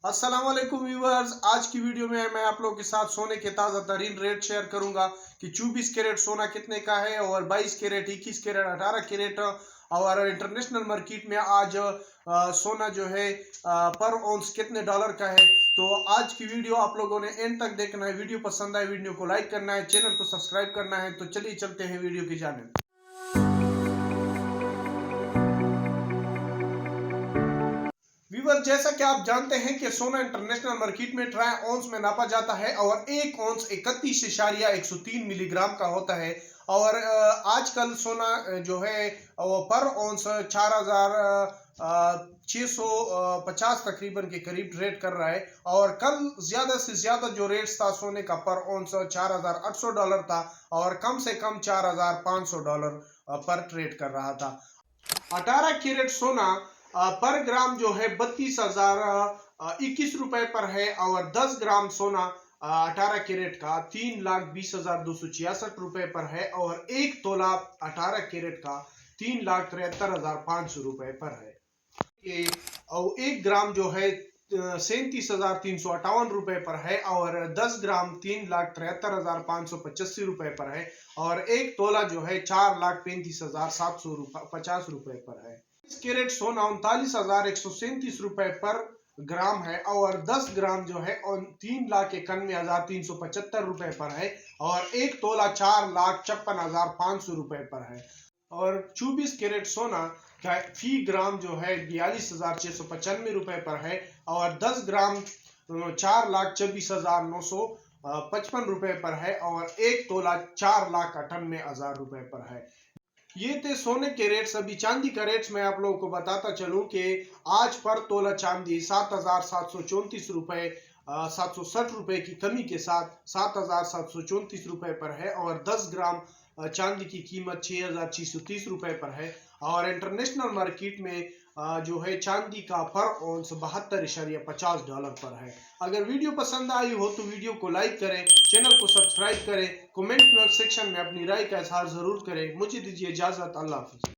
अस्सलाम वालेकुम व्यूअर्स, आज की वीडियो में मैं आप लोगों के साथ सोने के ताज़ा तरीन रेट शेयर करूंगा कि 24 कैरेट सोना कितने का है और 22 कैरेट, 21 कैरेट, 18 कैरेट और इंटरनेशनल मार्केट में आज सोना जो है पर ऑन्स कितने डॉलर का है। तो आज की वीडियो आप लोगों ने एंड तक देखना है। वीडियो पसंद आए वीडियो को लाइक करना है, चैनल को सब्सक्राइब करना है। तो चलिए चलते हैं वीडियो की जानिब। व्यूअर, जैसा कि आप जानते हैं कि सोना इंटरनेशनल मार्केट में ट्राई ऑन्स में नापा जाता है और एक ऑन्स 31.103 मिलीग्राम का होता है। और आजकल सोना जो है वो पर ऑन्स 4,650 तकरीबन के करीब ट्रेड कर रहा है। और कल ज्यादा से ज्यादा जो रेट था सोने का पर ऑन्स 4,800 डॉलर था और कम से कम 4,500 डॉलर पर ट्रेड कर रहा था। 18 कैरेट सोना पर ग्राम जो है 32,021 रुपए पर है और 10 ग्राम सोना 18 कैरेट का 3,20,266 रुपए पर है और एक तोला 18 कैरेट का 3,73,500 रुपए पर है। और एक ग्राम जो है 37,358 रुपए पर है और 10 ग्राम 3,73,585 रुपए पर है और एक तोला जो है 4,35,750 रुपए पर है। कैरेट सोना 39,137 रुपए पर ग्राम है और 10 ग्राम जो है 3,91,375 रुपए पर है और एक तोला 4,56,500 रुपए पर है। और 24 कैरेट सोना का फी ग्राम जो है 42,695 रुपए पर है और 10 ग्राम 4,24,955 रुपए पर है और एक तोला 4,98,000 रुपए पर है। ये थे सोने के रेट्स। अभी चांदी का रेट्स मैं आप लोगों को बताता चलूं कि आज पर तोला चांदी 7,734 रुपए 760 रुपए की कमी के साथ 7,734 रुपए पर है और 10 ग्राम चांदी की कीमत 6,630 रुपए पर है। और इंटरनेशनल मार्केट में जो है चांदी का पर ऑन्स 72.50 डॉलर पर है। अगर वीडियो पसंद आई हो तो वीडियो को लाइक करें, चैनल को सब्सक्राइब करें, कमेंट सेक्शन में अपनी राय का इजहार जरूर करें। मुझे दीजिए इजाजत। अल्लाह हाफिज।